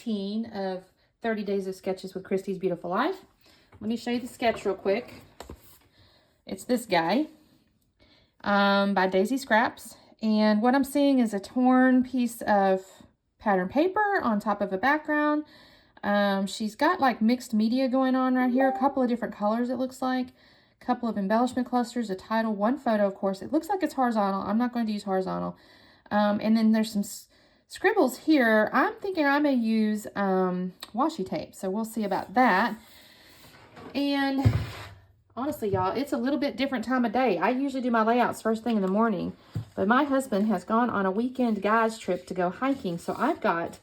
15 of 30 Days of Sketches with Christy's Beautiful Life. Let me show you the sketch real quick. It's this guy by Daisy Scraps. And what I'm seeing is a torn piece of pattern paper on top of a background. She's got like mixed media going on right here. A couple of different colors, it looks like. A couple of embellishment clusters, a title, one photo, of course. It looks like it's horizontal. I'm not going to use horizontal. And then there's some scribbles here. I'm thinking I may use washi tape. So we'll see about that. And honestly, y'all, it's a little bit different time of day. I usually do my layouts first thing in the morning. But my husband has gone on a weekend guys trip to go hiking. So I've got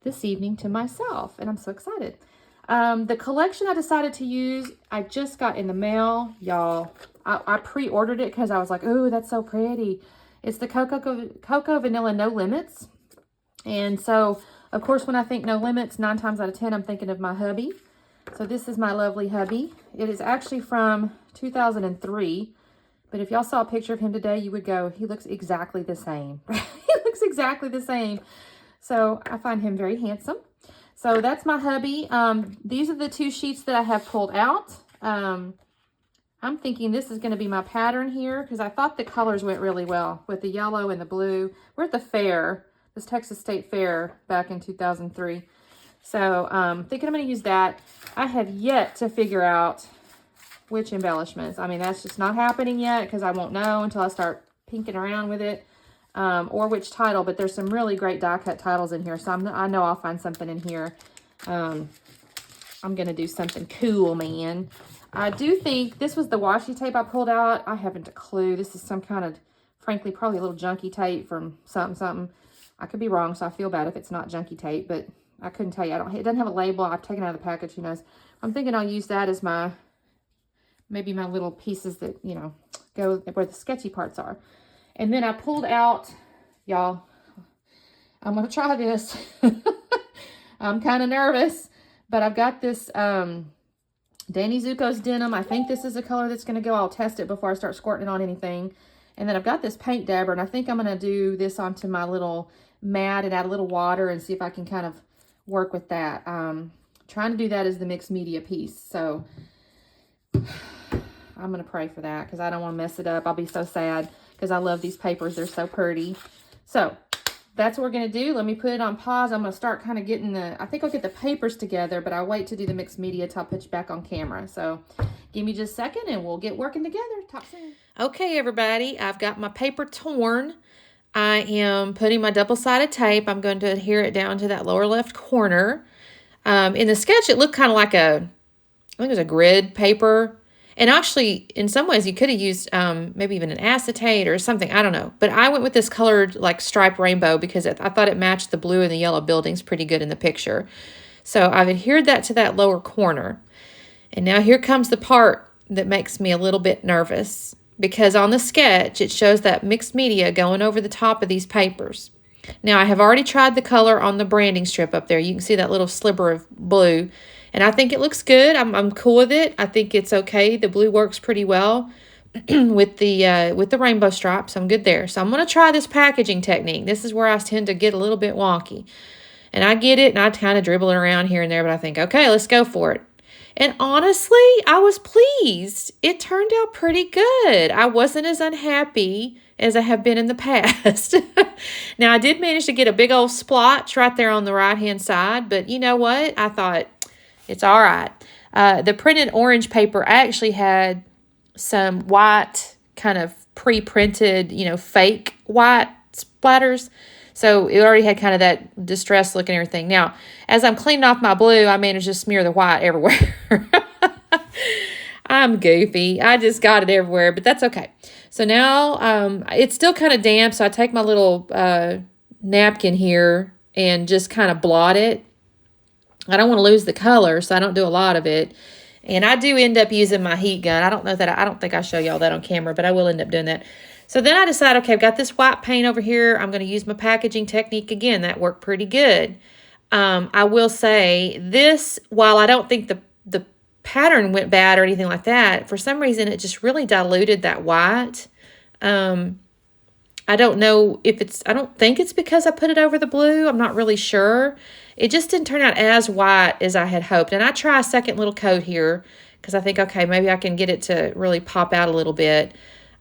this evening to myself. And I'm so excited. The collection I decided to use, I just got in the mail. Y'all, I pre-ordered it because I was like, oh, that's so pretty. It's the Cocoa Vanilla No Limits. And so, of course, when I think No Limits, 9 times out of 10, I'm thinking of my hubby. So this is my lovely hubby. It is actually from 2003. But if y'all saw a picture of him today, you would go, he looks exactly the same. He looks exactly the same. So I find him very handsome. So that's my hubby. These are the 2 sheets that I have pulled out. I'm thinking this is going to be my pattern here because I thought the colors went really well with the yellow and the blue. We're at the fair, this Texas State Fair back in 2003. So thinking I'm going to use that. I have yet to figure out which embellishments. I mean, that's just not happening yet because I won't know until I start pinking around with it. Or which title, but there's some really great die cut titles in here. So I know I'll find something in here. I'm going to do something cool, man. I do think this was the washi tape I pulled out. I haven't a clue. This is some kind of, frankly, probably a little junky tape from something. I could be wrong, so I feel bad if it's not junky tape, but I couldn't tell you. It doesn't have a label. I've taken it out of the package. Who knows? I'm thinking I'll use that as maybe my little pieces that, you know, go where the sketchy parts are. And then I pulled out, y'all, I'm going to try this. I'm kind of nervous, but I've got this Danny Zuko's denim. I think this is a color that's going to go. I'll test it before I start squirting it on anything. And then I've got this paint dabber, and I think I'm going to do this onto my little mat and add a little water and see if I can kind of work with that. Trying to do that as the mixed media piece. So I'm going to pray for that because I don't want to mess it up. I'll be so sad because I love these papers. They're so pretty. So that's what we're going to do. Let me put it on pause. I'm going to start kind of getting I think I'll get the papers together, but I'll wait to do the mixed media till I put you back on camera. So give me just a second and we'll get working together. Talk soon. Okay, everybody. I've got my paper torn. I am putting my double-sided tape. I'm going to adhere it down to that lower left corner. In the sketch, it looked kind of like I think it was a grid paper. And actually, in some ways, you could have used maybe even an acetate or something. I don't know. But I went with this colored like striped rainbow because I thought it matched the blue and the yellow buildings pretty good in the picture. So I've adhered that to that lower corner. And now here comes the part that makes me a little bit nervous. Because on the sketch, it shows that mixed media going over the top of these papers. Now, I have already tried the color on the branding strip up there. You can see that little sliver of blue. And I think it looks good. I'm cool with it. I think it's okay. The blue works pretty well with the rainbow stripes. I'm good there. So I'm going to try this packaging technique. This is where I tend to get a little bit wonky. And I get it, and I kind of dribble it around here and there, but I think, okay, let's go for it. And honestly, I was pleased. It turned out pretty good. I wasn't as unhappy as I have been in the past. Now, I did manage to get a big old splotch right there on the right-hand side, but you know what? I thought, it's all right. The printed orange paper actually had some white kind of pre-printed, fake white splatters. So it already had kind of that distressed look and everything. Now, as I'm cleaning off my blue, I managed to smear the white everywhere. I'm goofy. I just got it everywhere, but that's okay. So now it's still kind of damp, so I take my little napkin here and just kind of blot it. I don't want to lose the color, so I don't do a lot of it. And I do end up using my heat gun. I don't think I show y'all that on camera, but I will end up doing that. So then I decide, okay, I've got this white paint over here. I'm going to use my packaging technique again. That worked pretty good. I will say this, while I don't think the pattern went bad or anything like that, for some reason it just really diluted that white. I don't know if it's, I don't think it's because I put it over the blue. I'm not really sure. It just didn't turn out as white as I had hoped. And I try a second little coat here because I think, okay, maybe I can get it to really pop out a little bit.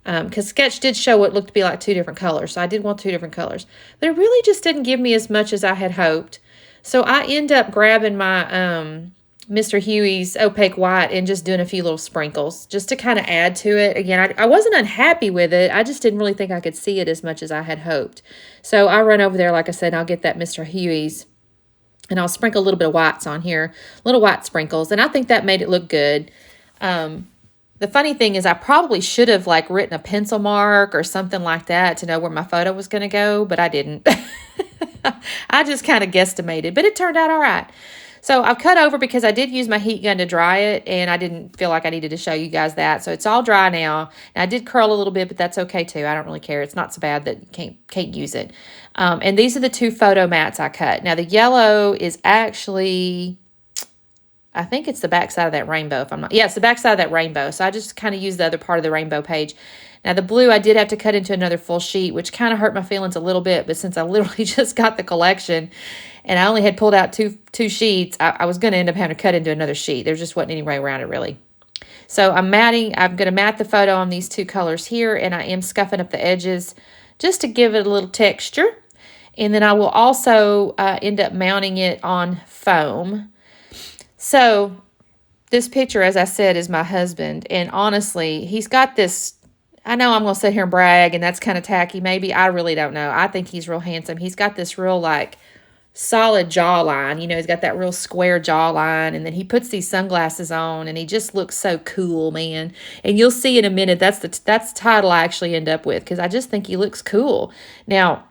Because Sketch did show what looked to be like 2 different colors. So I did want 2 different colors. But it really just didn't give me as much as I had hoped. So I end up grabbing my Mr. Huey's opaque white and just doing a few little sprinkles just to kind of add to it. Again, I wasn't unhappy with it. I just didn't really think I could see it as much as I had hoped. So I run over there, like I said, and I'll get that Mr. Huey's. And I'll sprinkle a little bit of whites on here, little white sprinkles. And I think that made it look good. The funny thing is I probably should have like written a pencil mark or something like that to know where my photo was going to go, but I didn't. I just kind of guesstimated, but it turned out all right. So I've cut over because I did use my heat gun to dry it, and I didn't feel like I needed to show you guys that. So it's all dry now. And I did curl a little bit, but that's okay too. I don't really care. It's not so bad that you can't use it. And these are the 2 photo mats I cut. Now the yellow is actually, I think it's the back side of that rainbow. If I'm not, yeah, it's the back side of that rainbow. So I just kind of used the other part of the rainbow page. Now the blue, I did have to cut into another full sheet, which kind of hurt my feelings a little bit. But since I literally just got the collection and I only had pulled out two sheets, I was going to end up having to cut into another sheet. There just wasn't any way around it really. So I'm going to mat the photo on these 2 colors here, and I am scuffing up the edges just to give it a little texture. And then I will also end up mounting it on foam. So this picture, as I said, is my husband. And honestly, he's got this, I know I'm going to sit here and brag, and that's kind of tacky maybe. I really don't know. I think he's real handsome. He's got this real like solid jawline. You know, he's got that real square jawline. And then he puts these sunglasses on, and he just looks so cool, man. And you'll see in a minute, that's the title I actually end up with, because I just think he looks cool. Now,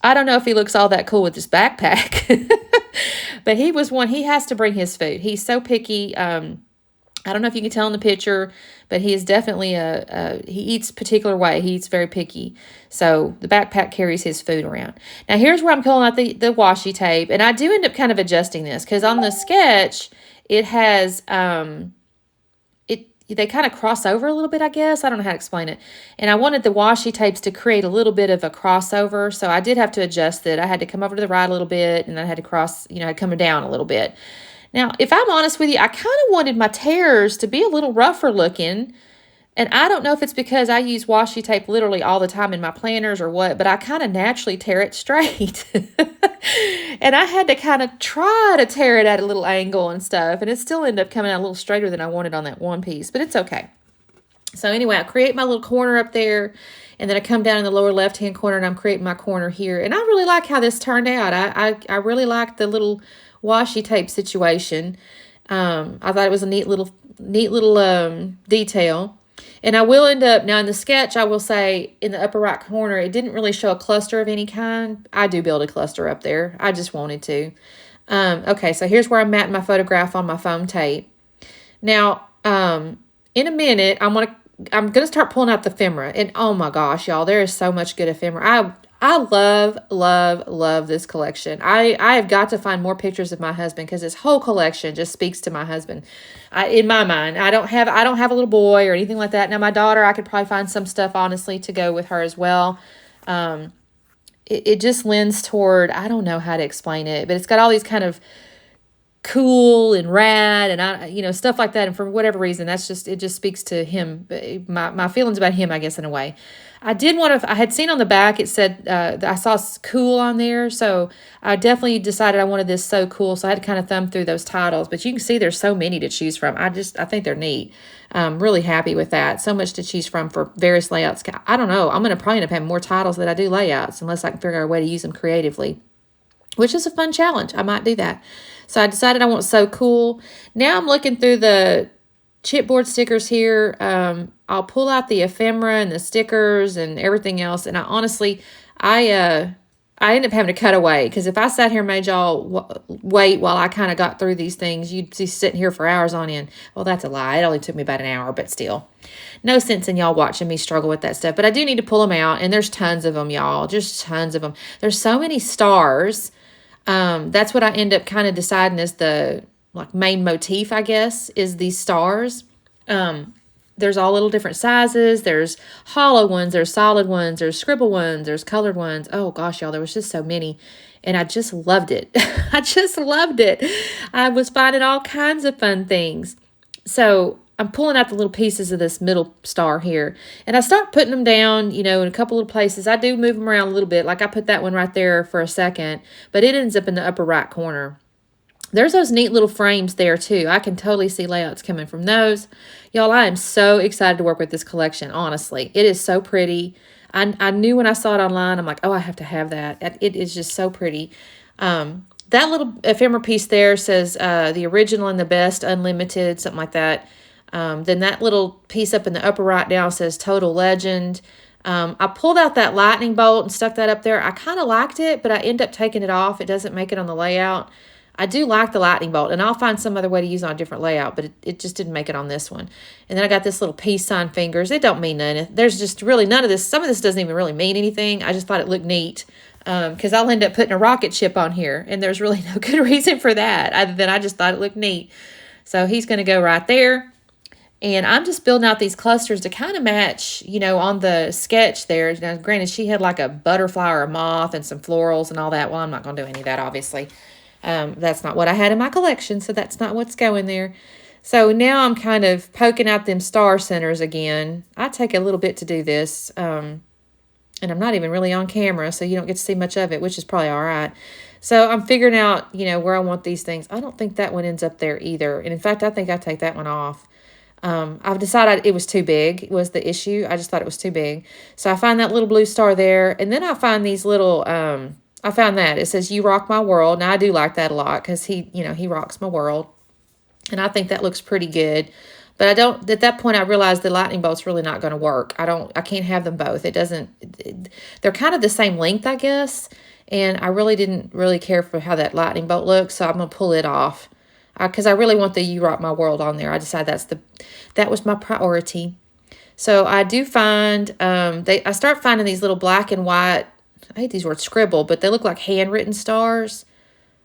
I don't know if he looks all that cool with this backpack. But he has to bring his food. He's so picky. I don't know if you can tell in the picture, but he is definitely he eats a particular way. He eats very picky. So the backpack carries his food around. Now here's where I'm pulling out the washi tape. And I do end up kind of adjusting this because on the sketch, it has, they kind of cross over a little bit, I guess. I don't know how to explain it. And I wanted the washi tapes to create a little bit of a crossover. So I did have to adjust it. I had to come over to the right a little bit, and then I had to cross, I'd come down a little bit. Now, if I'm honest with you, I kind of wanted my tears to be a little rougher looking. And I don't know if it's because I use washi tape literally all the time in my planners or what, but I kind of naturally tear it straight. And I had to kind of try to tear it at a little angle and stuff. And it still ended up coming out a little straighter than I wanted on that one piece, but it's okay. So anyway, I create my little corner up there, and then I come down in the lower left-hand corner, and I'm creating my corner here. And I really like how this turned out. I really like the little washi tape situation. I thought it was a neat little detail. And I will end up, now in the sketch, I will say in the upper right corner, it didn't really show a cluster of any kind. I do build a cluster up there. I just wanted to. Okay, so here's where I'm matting my photograph on my foam tape. Now, in a minute, I'm gonna start pulling out the ephemera. And oh my gosh, y'all, there is so much good ephemera. I love, love, love this collection. I have got to find more pictures of my husband because this whole collection just speaks to my husband. In my mind, I don't have a little boy or anything like that. Now, my daughter, I could probably find some stuff, honestly, to go with her as well. It just lends toward, I don't know how to explain it, but it's got all these kind of cool and rad and stuff like that. And for whatever reason, it just speaks to him, my feelings about him, I guess, in a way. I had seen on the back, it said, I saw cool on there. So I definitely decided I wanted this so cool. So I had to kind of thumb through those titles, but you can see there's so many to choose from. I think they're neat. I'm really happy with that. So much to choose from for various layouts. I don't know. I'm going to probably end up having more titles than I do layouts unless I can figure out a way to use them creatively, which is a fun challenge. I might do that. So I decided I want so cool. Now I'm looking through the chipboard stickers here. I'll pull out the ephemera and the stickers and everything else. And I honestly, I end up having to cut away because if I sat here and made y'all wait while I kind of got through these things, you'd be sitting here for hours on end. Well, that's a lie. It only took me about an hour, but still. No sense in y'all watching me struggle with that stuff. But I do need to pull them out, and there's tons of them, y'all. Just tons of them. There's so many stars. That's what I end up kind of deciding is the main motif, I guess, is these stars. there's all little different sizes. There's hollow ones, there's solid ones, there's scribble ones, there's colored ones. Oh gosh, y'all, there was just so many. And I just loved it. I just loved it. I was finding all kinds of fun things. So I'm pulling out the little pieces of this middle star here. And I start putting them down, you know, in a couple of places. I do move them around a little bit. Like I put that one right there for a second. But it ends up in the upper right corner. There's those neat little frames there too. I can totally see layouts coming from those. Y'all, I am so excited to work with this collection, honestly. It is so pretty. I knew when I saw it online, I'm like, oh, I have to have that. It is just so pretty. That little ephemera piece there says the original and the best, unlimited, something like that. Then that little piece up in the upper right now says total legend. I pulled out that lightning bolt and stuck that up there. I kind of liked it, but I end up taking it off. It doesn't make it on the layout. I do like the lightning bolt, and I'll find some other way to use it on a different layout, but it just didn't make it on this one. And then I got this little peace sign fingers. It don't mean nothing. There's just really none of this. Some of this doesn't even really mean anything. I just thought it looked neat because I'll end up putting a rocket ship on here, and there's really no good reason for that other than I just thought it looked neat. So he's going to go right there. And I'm just building out these clusters to kind of match, you know, on the sketch there. Now, granted, she had like a butterfly or a moth and some florals and all that. Well, I'm not going to do any of that, obviously. That's not what I had in my collection, so that's not what's going there. So now I'm kind of poking out them star centers again. I take a little bit to do this, and I'm not even really on camera, so you don't get to see much of it, which is probably all right. So I'm figuring out, you know, where I want these things. I don't think that one ends up there either. And in fact, I think I take that one off. I've decided it was too big was the issue. I just thought it was too big. So I find that little blue star there. And then I find these little, I found that. It says, "You rock my world." Now, I do like that a lot because he, you know, he rocks my world. And I think that looks pretty good. But I don't, at that point, I realized the lightning bolt's really not going to work. I can't have them both. It doesn't, they're kind of the same length, I guess. And I really didn't really care for how that lightning bolt looks. So I'm going to pull it off. Because I really want the "You Rock My World" on there. I decided that was my priority. So I do find, I start finding these little black and white, I hate these words, scribble, but they look like handwritten stars.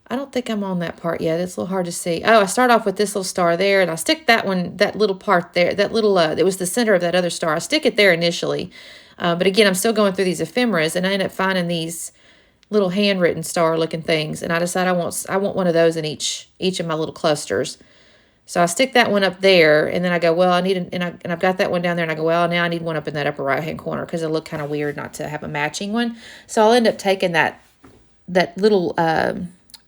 I don't think I'm on that part yet. It's a little hard to see. Oh, I start off with this little star there, and I stick that one, that little part there, that little, it was the center of that other star. I stick it there initially. But again, I'm still going through these ephemeras, and I end up finding these little handwritten star looking things, and I decide I want one of those in each of my little clusters. So I stick that one up there, and then I go, well, I need and I've got that one down there, and I go, well, now I need one up in that upper right hand corner because it'll look kind of weird not to have a matching one. So I'll end up taking that little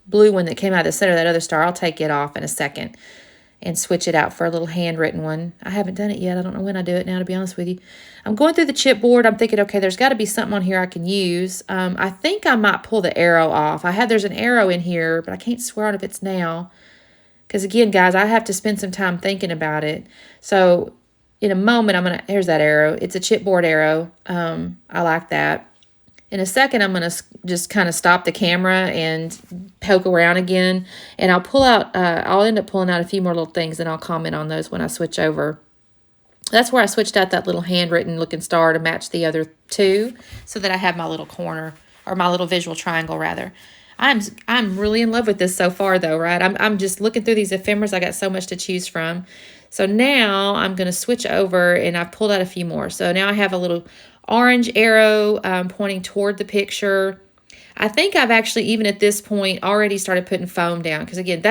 blue one that came out of the center of that other star. I'll take it off in a second and switch it out for a little handwritten one. I haven't done it yet. I don't know when I do it now, to be honest with you. I'm going through the chipboard. I'm thinking, okay, there's got to be something on here I can use. I think I might pull the arrow off. There's an arrow in here, but I can't swear on if it's now. Because again, guys, I have to spend some time thinking about it. So in a moment, here's that arrow. It's a chipboard arrow. I like that. In a second, I'm going to just kind of stop the camera and poke around again. And I'll end up pulling out a few more little things, and I'll comment on those when I switch over. That's where I switched out that little handwritten looking star to match the other two so that I have my little corner, or my little visual triangle, rather. I'm really in love with this so far, though, right? I'm just looking through these ephemeras. I got so much to choose from. So now I'm going to switch over, and I've pulled out a few more. So now I have a little orange arrow pointing toward the picture. I think I've actually, even at this point, already started putting foam down. Because again,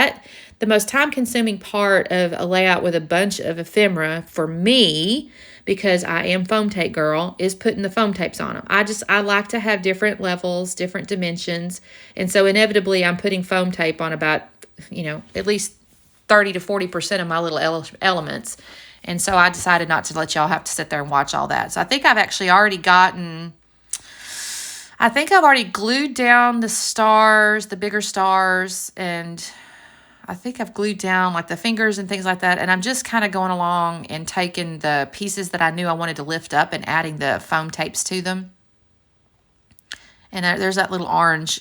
the most time-consuming part of a layout with a bunch of ephemera for me, because I am foam tape girl, is putting the foam tapes on them. I like to have different levels, different dimensions. And so inevitably, I'm putting foam tape on about, at least 30 to 40% of my little elements. And so I decided not to let y'all have to sit there and watch all that. So I think I've actually already glued down the stars, the bigger stars, and I think I've glued down like the fingers and things like that. And I'm just kind of going along and taking the pieces that I knew I wanted to lift up and adding the foam tapes to them. And there's that little orange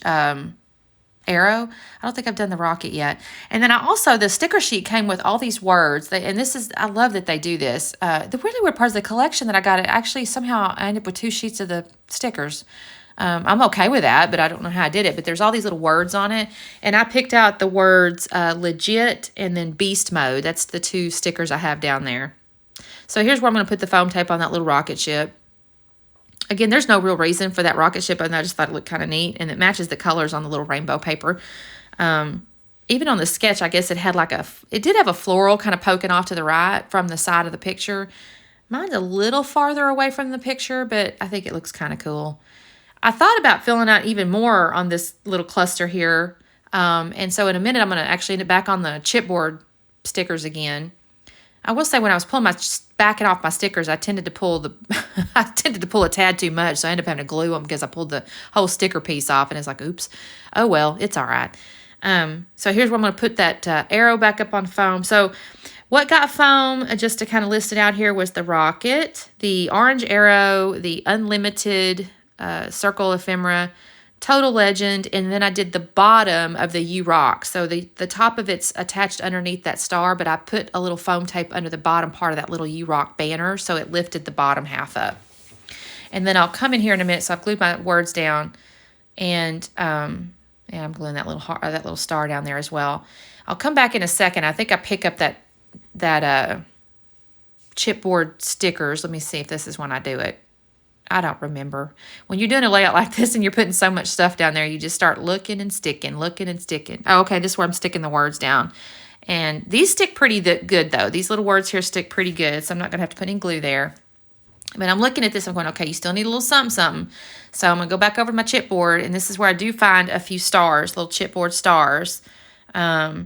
arrow. I don't think I've done the rocket yet. And then the sticker sheet came with all these words. I love that they do this. The really weird part is the collection that I got, actually somehow I ended up with 2 sheets of the stickers. I'm okay with that, but I don't know how I did it. But there's all these little words on it. And I picked out the words legit and then beast mode. That's the 2 stickers I have down there. So here's where I'm going to put the foam tape on that little rocket ship. Again, there's no real reason for that rocket ship, and I just thought it looked kind of neat, and it matches the colors on the little rainbow paper. Even on the sketch, I guess it had like it did have a floral kind of poking off to the right from the side of the picture. Mine's a little farther away from the picture, but I think it looks kind of cool. I thought about filling out even more on this little cluster here. And so in a minute, I'm going to actually end it back on the chipboard stickers again. I will say when I was backing off my stickers, I tended to pull a tad too much. So I ended up having to glue them because I pulled the whole sticker piece off, and it's like, oops. Oh, well, it's all right. So here's where I'm going to put that arrow back up on foam. So what got foam, just to kind of list it out here, was the rocket, the orange arrow, the unlimited circle ephemera, total legend, and then I did the bottom of the U rock. So the top of it's attached underneath that star, but I put a little foam tape under the bottom part of that little U rock banner, so it lifted the bottom half up. And then I'll come in here in a minute. So I've glued my words down, and I'm gluing that little star down there as well. I'll come back in a second. I think I pick up that chipboard stickers. Let me see if this is when I do it. I don't remember. When you're doing a layout like this and you're putting so much stuff down there, you just start looking and sticking. Oh, okay, this is where I'm sticking the words down. And these stick pretty good, though. These little words here stick pretty good, so I'm not going to have to put any glue there. But I'm looking at this, I'm going, okay, you still need a little something. So I'm going to go back over to my chipboard, and this is where I do find a few stars, little chipboard stars. I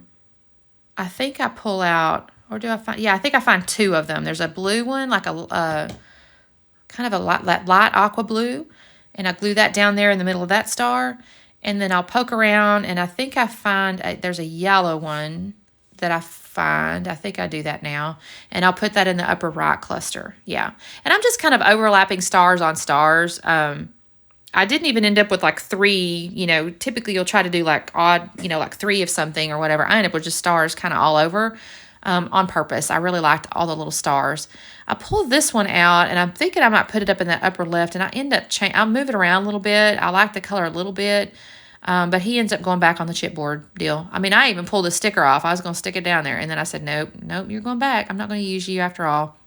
think I pull out, or do I find, yeah, I think I find 2 of them. There's a blue one, like a kind of a light aqua blue, and I glue that down there in the middle of that star, and then I'll poke around, and I think I find there's a yellow one that I find. I think I do that now, and I'll put that in the upper right cluster. Yeah, and I'm just kind of overlapping stars on stars. I didn't even end up with like 3, typically you'll try to do like odd, like 3 of something or whatever. I ended up with just stars kind of all over. On purpose. I really liked all the little stars. I pulled this one out, and I'm thinking I might put it up in that upper left, and I end up I'll move it around a little bit. I like the color a little bit, but he ends up going back on the chipboard deal. I mean, I even pulled the sticker off. I was going to stick it down there, and then I said, nope, you're going back. I'm not going to use you after all.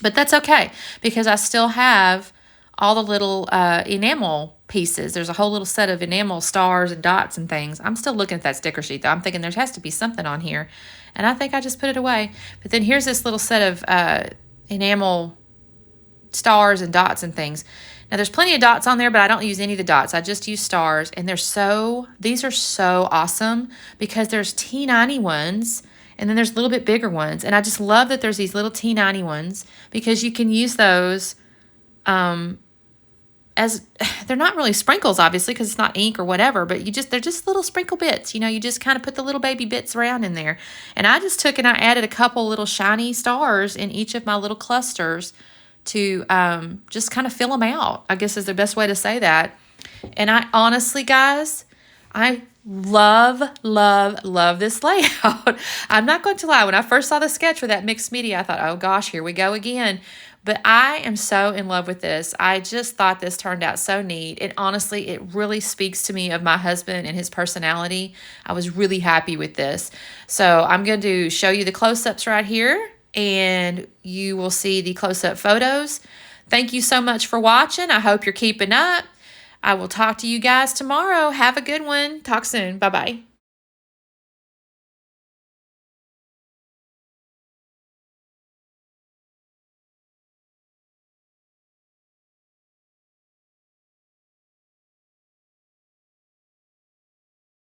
But that's okay, because I still have all the little enamel pieces. There's a whole little set of enamel stars and dots and things. I'm still looking at that sticker sheet, though. I'm thinking there has to be something on here. And I think I just put it away. But then here's this little set of enamel stars and dots and things. Now, there's plenty of dots on there, but I don't use any of the dots. I just use stars. And these are so awesome because there's T90 ones, and then there's a little bit bigger ones. And I just love that there's these little T90 ones because you can use those as they're not really sprinkles, obviously, because it's not ink or whatever, but they're just little sprinkle bits. You just kind of put the little baby bits around in there. And I just took and I added a couple little shiny stars in each of my little clusters to just kind of fill them out, I guess is the best way to say that. And I honestly, guys, I love this layout. I'm not going to lie. When I first saw the sketch for that mixed media, I thought, oh gosh, here we go again. But I am so in love with this. I just thought this turned out so neat. And honestly, it really speaks to me of my husband and his personality. I was really happy with this. So I'm going to show you the close-ups right here, and you will see the close-up photos. Thank you so much for watching. I hope you're keeping up. I will talk to you guys tomorrow. Have a good one. Talk soon. Bye-bye.